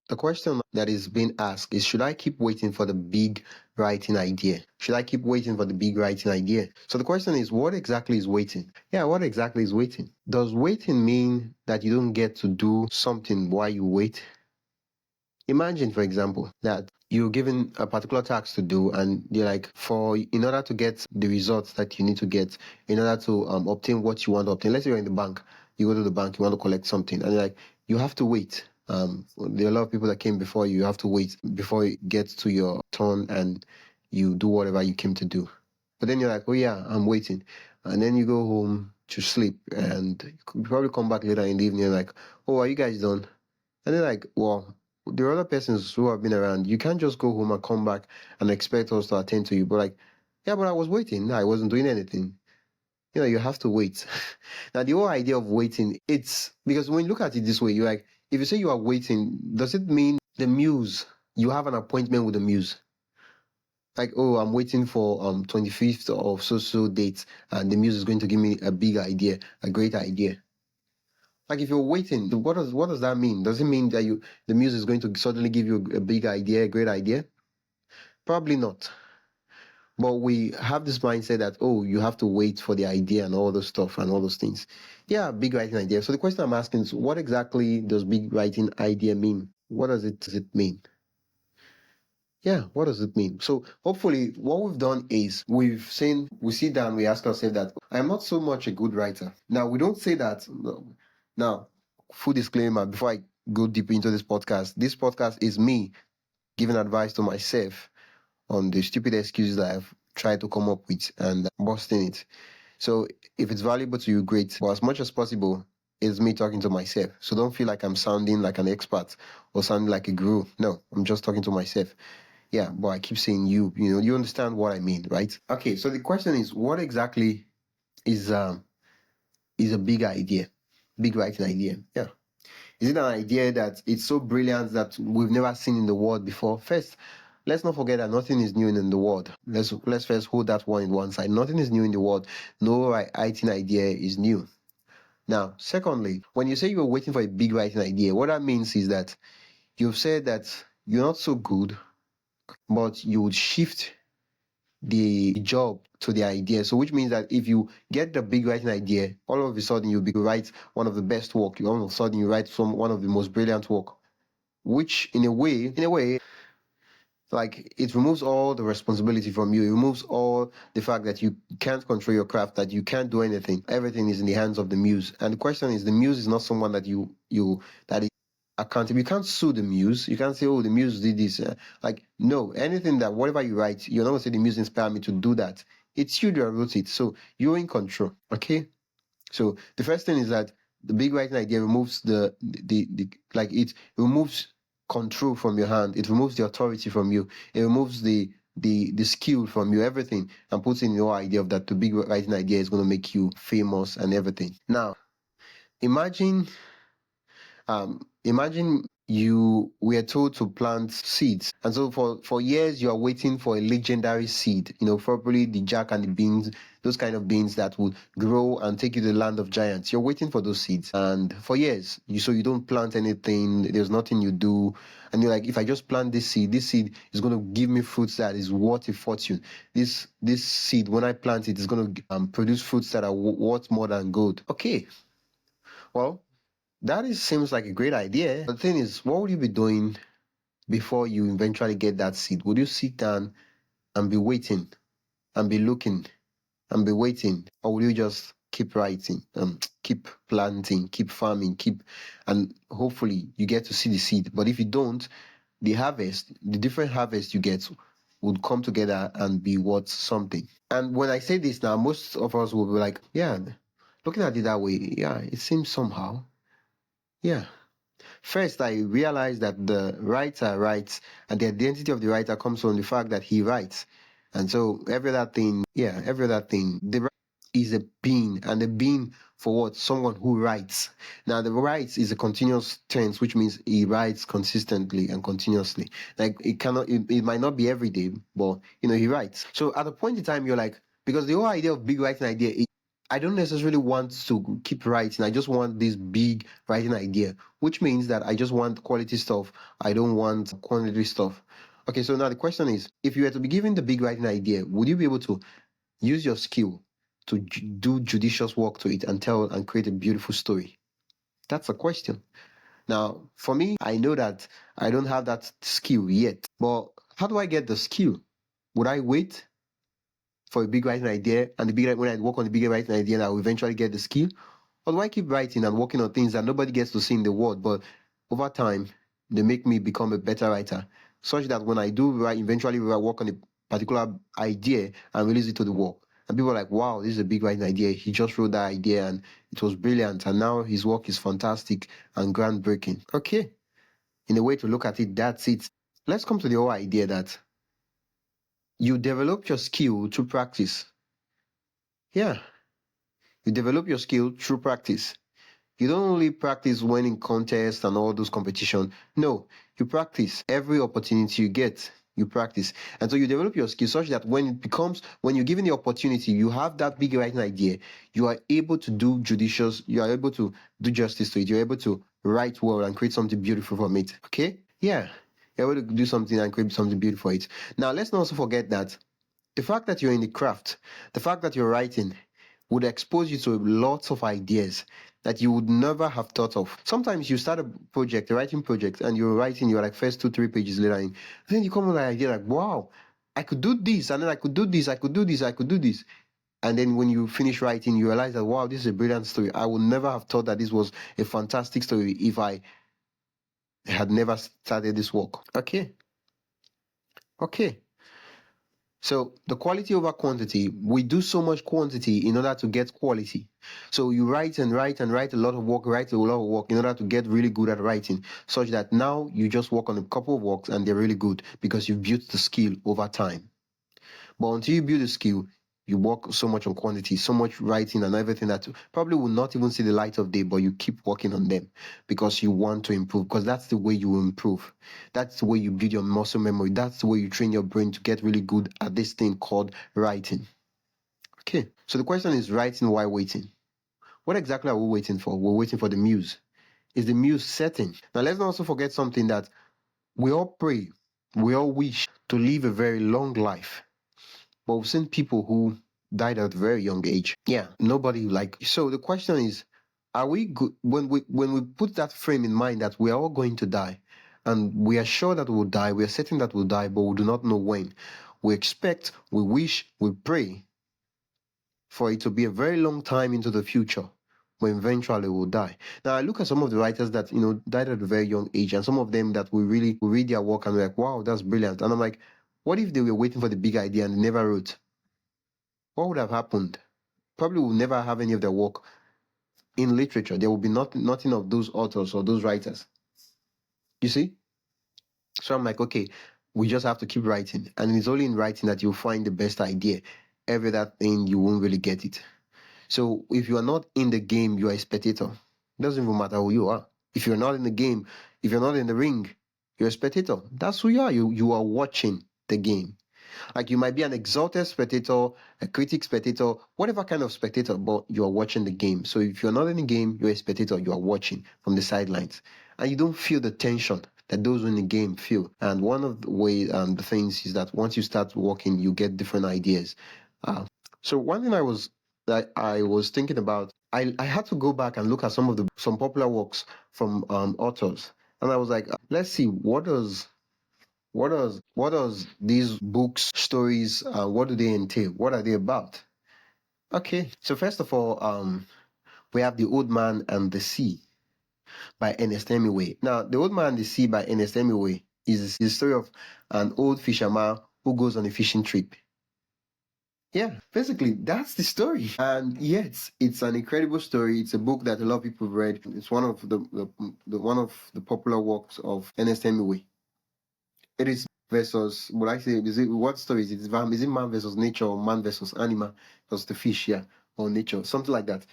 The question that is being asked is, should I keep waiting for the big writing idea? Should I keep waiting for the big writing idea? So the question is, what exactly is waiting? Yeah, what exactly is waiting? Does waiting mean that you don't get to do something while you wait? Imagine, for example, that you're given a particular task to do, and you're like, in order to get the results that you need to get, in order to obtain what you want to obtain. Let's say you're in the bank, you go to the bank, you want to collect something, and you're like, you have to wait. There are a lot of people that came before you. You have to wait before it gets to your turn, and you do whatever you came to do. But then you're like, oh yeah, I'm waiting, and then you go home to sleep, and you probably come back later in the evening, like, oh, are you guys done? And they're like, well, there are other persons who have been around. You can't just go home and come back and expect us to attend to you. But like, yeah, but I was waiting. I wasn't doing anything. You have to wait. Now, the whole idea of waiting, it's because when you look at it this way, you're like, if you say you are waiting, does it mean the muse, you have an appointment with the muse? Like, oh, I'm waiting for 25th of so date, and the muse is going to give me a big idea, a great idea. Like, if you're waiting, what does that mean? Does it mean that the muse is going to suddenly give you a big idea, a great idea? Probably not. But we have this mindset that, oh, you have to wait for the idea and all those stuff and all those things. Yeah, big writing idea. So the question I'm asking is, what exactly does big writing idea mean? What does it mean? Yeah, what does it mean? So hopefully what we've done is we sit down, we ask ourselves that I'm not so much a good writer. Now, we don't say that. No. Now, full disclaimer before I go deeper into this podcast is me giving advice to myself on the stupid excuses that I've tried to come up with and busting it. So if it's valuable to you, great. But as much as possible, it's me talking to myself. So don't feel like I'm sounding like an expert or sounding like a guru. No, I'm just talking to myself. Yeah, but I keep saying you understand what I mean, right? Okay, so the question is, what exactly is a big idea, big writing idea? Yeah. Is it an idea that it's so brilliant that we've never seen in the world before? First, let's not forget that nothing is new in the world. Let's first hold that one in one side. Nothing is new in the world. No writing idea is new. Now, secondly, when you say you're waiting for a big writing idea, what that means is that you've said that you're not so good, but you would shift the job to the idea. So which means that if you get the big writing idea, all of a sudden you write one of the best work. All of a sudden you write one of the most brilliant work, which in a way, like, it removes all the responsibility from you. It removes all the fact that you can't control your craft, that you can't do anything. Everything is in the hands of the muse. And the question is, the muse is not someone that that is accountable. You can't sue the muse. You can't say, oh, the muse did this. Like, no, anything that whatever you write, you're not going to say the muse inspired me to do that. It's you that wrote it. So you're in control. Okay. So the first thing is that the big writing idea removes it removes control from your hand. It removes the authority from you. It removes the skill from you, everything, and puts in your idea of that the big writing idea is going to make you famous and everything. Now, imagine imagine you were told to plant seeds, and so for years you are waiting for a legendary seed, probably the jack and the beans, those kind of beans that would grow and take you to the land of giants. You're waiting for those seeds, and for years you don't plant anything. There's nothing you do, and you're like, if I just plant this seed is going to give me fruits that is worth a fortune. This seed, when I plant it, is going to produce fruits that are worth more than gold. Okay, well, seems like a great idea. The thing is, what would you be doing before you eventually get that seed? Would you sit down and be waiting and be looking and be waiting? Or will you just keep writing, keep planting, keep farming, and hopefully you get to see the seed? But if you don't, the different harvest you get would come together and be worth something. And when I say this now, most of us will be like, yeah, looking at it that way, yeah, it seems somehow. Yeah. First, I realized that the writer writes, and the identity of the writer comes from the fact that he writes. And so every other thing, the writer is a being, and the being for what? Someone who writes. Now, the writes is a continuous tense, which means he writes consistently and continuously. Like, it might not be every day, but he writes. So at a point in time, you're like, because the whole idea of big writing idea is I don't necessarily want to keep writing. I just want this big writing idea, which means that I just want quality stuff. I don't want quantity stuff. Okay, so now the question is, if you were to be given the big writing idea, would you be able to use your skill to do judicious work to it and tell and create a beautiful story? That's a question. Now, for me, I know that I don't have that skill yet, but how do I get the skill? Would I wait for a big writing idea and when I work on the bigger writing idea, I will eventually get the skill? Or do I keep writing and working on things that nobody gets to see in the world, but over time, they make me become a better writer, such that when I do write, eventually work on a particular idea and release it to the world, and people are like, wow, this is a big writing idea. He just wrote that idea and it was brilliant, and now his work is fantastic and groundbreaking. Okay, in a way to look at it, that's it. Let's come to the whole idea that you develop your skill through practice. Yeah, you develop your skill through practice. You don't only practice when in contests and all those competition. No, you practice every opportunity you get. You practice. And so you develop your skill such that when you're given the opportunity, you have that big writing idea, you are able to do judicious, you are able to do justice to it. You're able to write well and create something beautiful from it. Okay? Yeah. You're able to do something and create something beautiful for it. Now, let's not also forget that the fact that you're in the craft, the fact that you're writing, would expose you to lots of ideas that you would never have thought of. Sometimes you start a project, a writing project, and you're writing, you're like first 2, 3 pages later, and then you come with an idea like, wow, I could do this, and then I could do this, I could do this, I could do this. And then when you finish writing, you realize that, wow, this is a brilliant story. I would never have thought that this was a fantastic story if I had never started this work. Okay. Okay. So the quality over quantity, we do so much quantity in order to get quality. So you write and write and write a lot of work, write a lot of work in order to get really good at writing, such that now you just work on a couple of works and they're really good because you've built the skill over time. But until you build a skill, you work so much on quantity, so much writing and everything that probably will not even see the light of day, but you keep working on them because you want to improve, because that's the way you will improve. That's the way you build your muscle memory. That's the way you train your brain to get really good at this thing called writing. Okay, so the question is, writing while waiting. What exactly are we waiting for? We're waiting for the muse. Is the muse setting? Now, let's not also forget something, that we all pray, we all wish to live a very long life. But we've seen people who died at a very young age. Yeah, nobody like. So the question is, are we good when we put that frame in mind that we are all going to die, and we are sure that we'll die, we are certain that we'll die, but we do not know when. We expect, we wish, we pray for it to be a very long time into the future when eventually we'll die. Now I look at some of the writers that died at a very young age, and some of them that we read their work and we're like, wow, that's brilliant. And I'm like, what if they were waiting for the big idea and they never wrote? What would have happened? Probably will never have any of their work in literature. There will be nothing of those authors or those writers. You see? So I'm like, okay, we just have to keep writing. And it's only in writing that you'll find the best idea. Every other thing, you won't really get it. So if you are not in the game, you are a spectator. It doesn't even matter who you are. If you're not in the game, if you're not in the ring, you're a spectator. That's who you are. You are watching the game. Like, you might be an exalted spectator, a critic spectator, whatever kind of spectator, but you are watching the game. So if you're not in the game, you're a spectator. You are watching from the sidelines, and you don't feel the tension that those in the game feel. And one of the ways and the things is that once you start working, you get different ideas. So one thing that I was thinking about, I had to go back and look at some popular works from authors, and I was like, let's see, what does these books, stories, what do they entail? What are they about? Okay, so first of all, we have The Old Man and the Sea by Ernest Hemingway. Now, The Old Man and the Sea by Ernest Hemingway is the story of an old fisherman who goes on a fishing trip. Yeah, basically, that's the story. And yes, it's an incredible story. It's a book that a lot of people have read. It's one of the popular works of Ernest Hemingway. It is versus, would I say, what story is it? Is it man versus nature, or man versus animal versus the fish, yeah, or nature, something like that.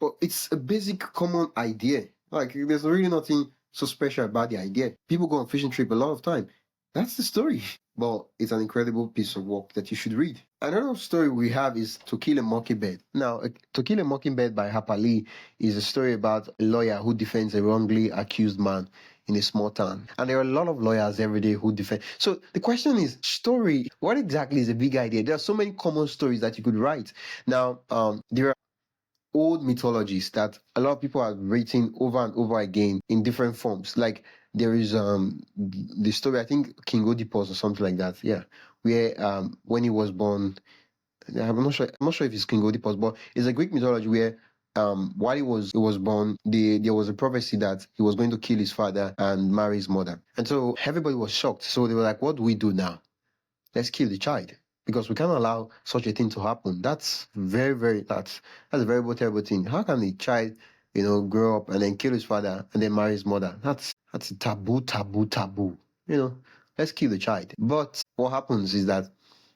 But it's a basic common idea. Like, there's really nothing so special about the idea. People go on fishing trip a lot of time. That's the story. but it's an incredible piece of work that you should read. Another story we have is To Kill a Mockingbird. Now, To Kill a Mockingbird by Harper Lee is a story about a lawyer who defends a wrongly accused man in a small town. And there are a lot of lawyers every day who defend. So the question is, story, what exactly is a big idea? There are so many common stories that you could write. Now, there are old mythologies that a lot of people are written over and over again in different forms. Like there is the story, I think King Oedipus or something like that, yeah, where when he was born, I'm not sure if it's King Oedipus, but it's a Greek mythology where while he was born, there was a prophecy that he was going to kill his father and marry his mother. And so everybody was shocked. So they were like, what do we do now? Let's kill the child, because we can't allow such a thing to happen. That's that's a very terrible thing. How can a child, grow up and then kill his father and then marry his mother? That's a taboo. Let's kill the child. But what happens is that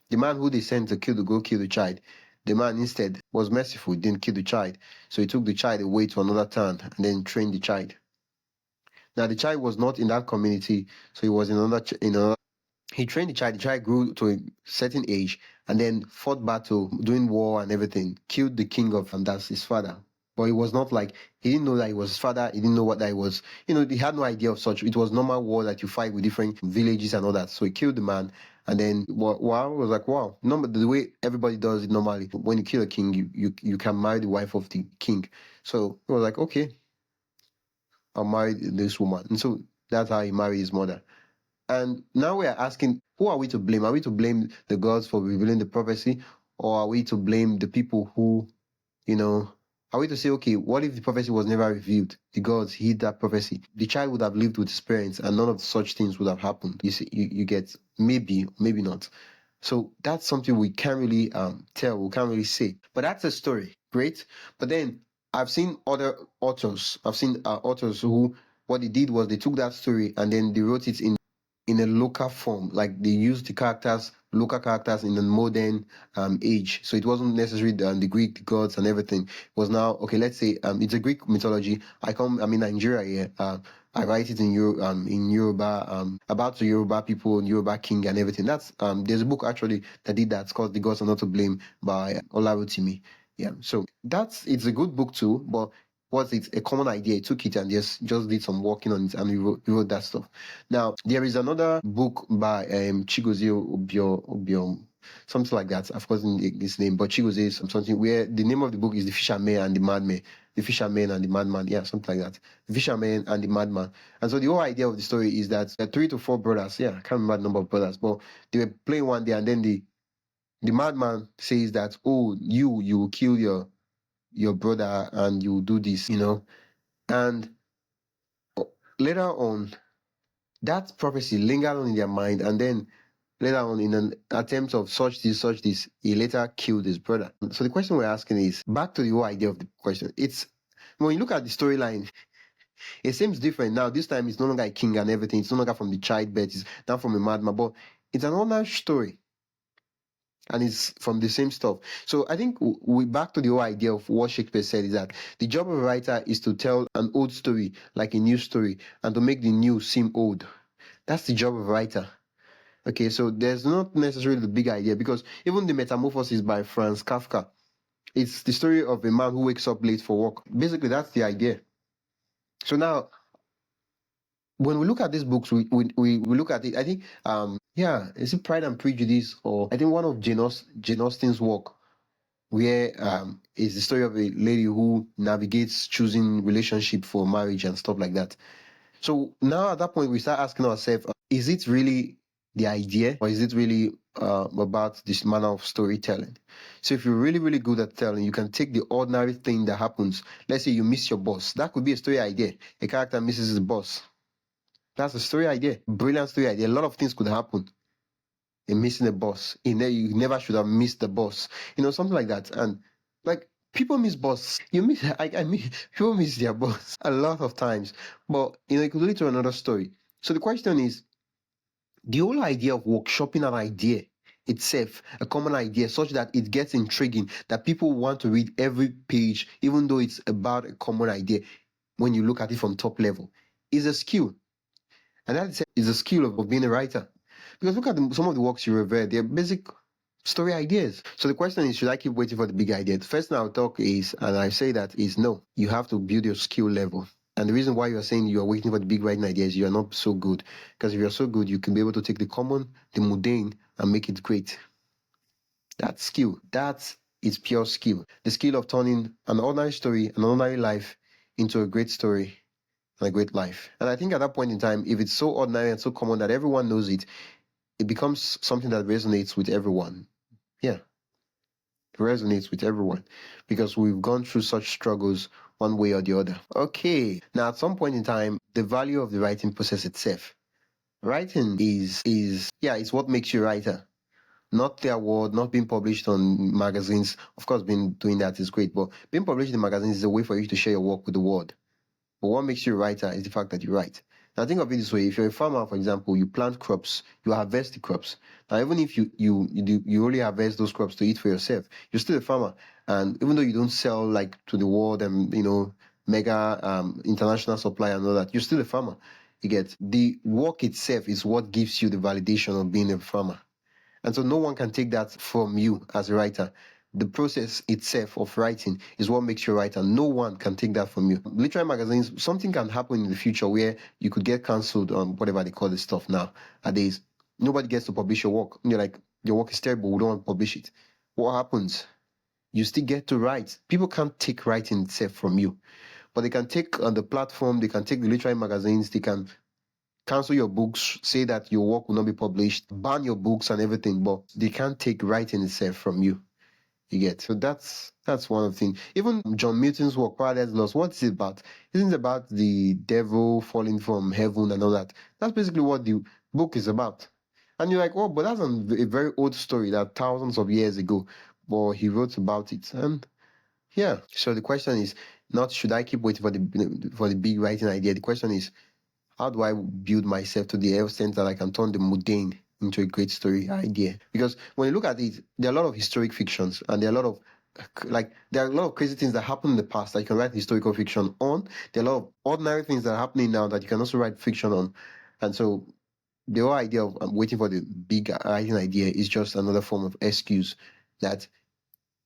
the man who they sent to go kill the child, the man instead was merciful, didn't kill the child. So he took the child away to another town and then trained the child. Now the child was not in that community, so he was in another. He trained the child. The child grew to a certain age and then fought battle, doing war and everything, killed the king of, and that's his father. But it was not like, he didn't know that he was his father. He didn't know what that he was. He had no idea of such. It was normal war that you fight with different villages and all that. So he killed the man. And then, wow, it was like, wow. The way everybody does it normally, when you kill a king, you can marry the wife of the king. So it was like, okay, I'll marry this woman. And so that's how he married his mother. And now we are asking, who are we to blame? Are we to blame the gods for revealing the prophecy? Or are we to blame the people who, are we to say, okay, what if the prophecy was never revealed? The gods hid that prophecy. The child would have lived with his parents and none of such things would have happened. You see, you get, maybe not. So that's something we can't really tell, we can't really say. But that's a story, great. But then I've seen other authors. I've seen authors who, what they did was they took that story and then they wrote it in a local form, like they used the local characters in the modern age. So it wasn't necessarily the Greek gods and everything. It was now, okay, let's say it's a Greek mythology. I'm in Nigeria here. I write it in Yoruba, about the Yoruba people, Yoruba king and everything. That's there's a book actually that did that. It's called The Gods Are Not to Blame by Olarotimi. Yeah, so it's a good book too, but was it a common idea? He took it and just did some working on it and he wrote that stuff. Now, there is another book by Chigozie Obiom, something like that. I've forgotten his name, but Chigozie is something where the name of the book is The Fisherman and the Madman. The Fisherman and the Madman, yeah, something like that. The Fisherman and the Madman. And so the whole idea of the story is that there are 3 to 4 brothers, yeah, I can't remember the number of brothers, but they were playing one day and then the madman says that, oh, you will kill your brother and you do this, and later on that prophecy lingered on in their mind, and then later on, in an attempt of such this, he later killed his brother. So the question we're asking is, back to the whole idea of the question, it's when you look at the storyline, it seems different now. This time it's no longer a king and everything, it's no longer from the childbirth, it's now from a madman, but it's another story and it's from the same stuff. So I think we back to the whole idea of what Shakespeare said, is that the job of a writer is to tell an old story like a new story and to make the new seem old. That's the job of a writer. Okay, so there's not necessarily the big idea, because even the Metamorphosis by Franz Kafka, it's the story of a man who wakes up late for work. Basically, that's the idea. So now, when we look at these books, we look at it, I think, is it Pride and Prejudice, or I think one of Jane Austen's work, where is the story of a lady who navigates choosing relationship for marriage and stuff like that. So now at that point, we start asking ourselves, is it really the idea, or is it really about this manner of storytelling? So if you're really, really good at telling, you can take the ordinary thing that happens. Let's say you miss your boss. That could be a story idea. A character misses his boss. That's a story idea. Brilliant story idea. A lot of things could happen. In missing a boss. You never should have missed the boss. Something like that. And like, people miss boss. People miss their boss a lot of times. But it could lead to another story. So the question is, the whole idea of workshopping an idea itself, a common idea, such that it gets intriguing, that people want to read every page, even though it's about a common idea, when you look at it from top level, is a skill. And that is a skill of being a writer. Because look at some of the works you revere, they're basic story ideas. So the question is, should I keep waiting for the big idea? The first thing I'll talk is, and I say that is no, you have to build your skill level. And the reason why you're saying you are waiting for the big writing idea is you are not so good. Because if you're so good, you can be able to take the common, the mundane, and make it great. That's skill. That is pure skill. The skill of turning an ordinary story, an ordinary life, into a great story and a great life. And I think at that point in time, if it's so ordinary and so common that everyone knows it, it becomes something that resonates with everyone. Yeah, it resonates with everyone because we've gone through such struggles one way or the other. Okay, now at some point in time, the value of the writing process itself. Writing is yeah, it's what makes you a writer. Not the award, not being published on magazines. Of course, being doing that is great, but being published in magazines is a way for you to share your work with the world. But what makes you a writer is the fact that you write. Now think of it this way: if you're a farmer, for example, you plant crops, you harvest the crops. Now even if you only harvest those crops to eat for yourself, you're still a farmer. And even though you don't sell like to the world and mega international supply and all that, you're still a farmer. You get the work itself is what gives you the validation of being a farmer. And so no one can take that from you as a writer. The process itself of writing is what makes you a writer. No one can take that from you. Literary magazines, something can happen in the future where you could get cancelled on whatever they call this stuff nowadays. Nobody gets to publish your work. You're like, your work is terrible, we don't want to publish it. What happens? You still get to write. People can't take writing itself from you. But they can take on the platform, they can take the literary magazines, they can cancel your books, say that your work will not be published, ban your books and everything, but they can't take writing itself from you. You get. So that's one of the things. Even John Milton's work, Paradise Lost, what's it about? Isn't it about the devil falling from heaven and all that? That's basically what the book is about. And you're like, oh, but that's a very old story that thousands of years ago, but he wrote about it. And yeah, so the question is not should I keep waiting for the big writing idea? The question is, how do I build myself to the extent that I can turn the mundane into a great story idea? Because when you look at it, there are a lot of historic fictions and there are a lot of there are a lot of crazy things that happened in the past that you can write historical fiction on. There are a lot of ordinary things that are happening now that you can also write fiction on. And so the whole idea of waiting for the big writing idea is just another form of excuse that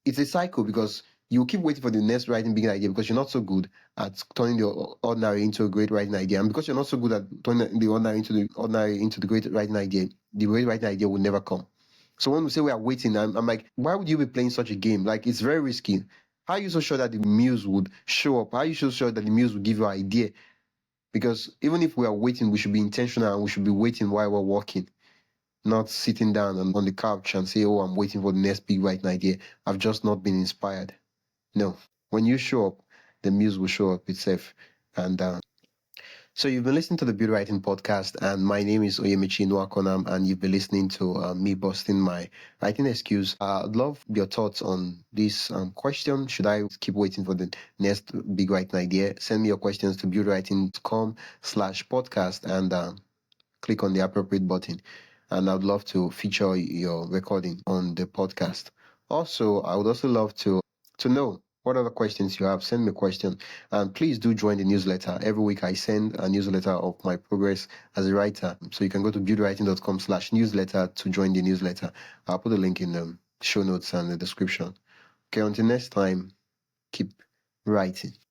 it's a cycle because you keep waiting for the next writing big idea because you're not so good at turning the ordinary into a great writing idea. And because you're not so good at turning the ordinary into the great writing idea, the great writing idea will never come. So when we say we are waiting, I'm like, why would you be playing such a game? Like, it's very risky. How are you so sure that the muse would show up? How are you so sure that the muse would give you an idea? Because even if we are waiting, we should be intentional and we should be waiting while we're working, not sitting down on the couch and say, oh, I'm waiting for the next big writing idea. I've just not been inspired. No. When you show up, the muse will show up itself. And so you've been listening to the Build Writing Podcast, and my name is Oyemichi Nwakonam, and you've been listening to me busting my writing excuse. I'd love your thoughts on this question. Should I keep waiting for the next big writing idea? Send me your questions to buildwriting.com/podcast and click on the appropriate button. And I'd love to feature your recording on the podcast. Also, I would also love to know what other questions you have. Send me a question. And please do join the newsletter. Every week I send a newsletter of my progress as a writer. So you can go to buildwriting.com/newsletter to join the newsletter. I'll put a link in the show notes and the description. Okay, until next time, keep writing.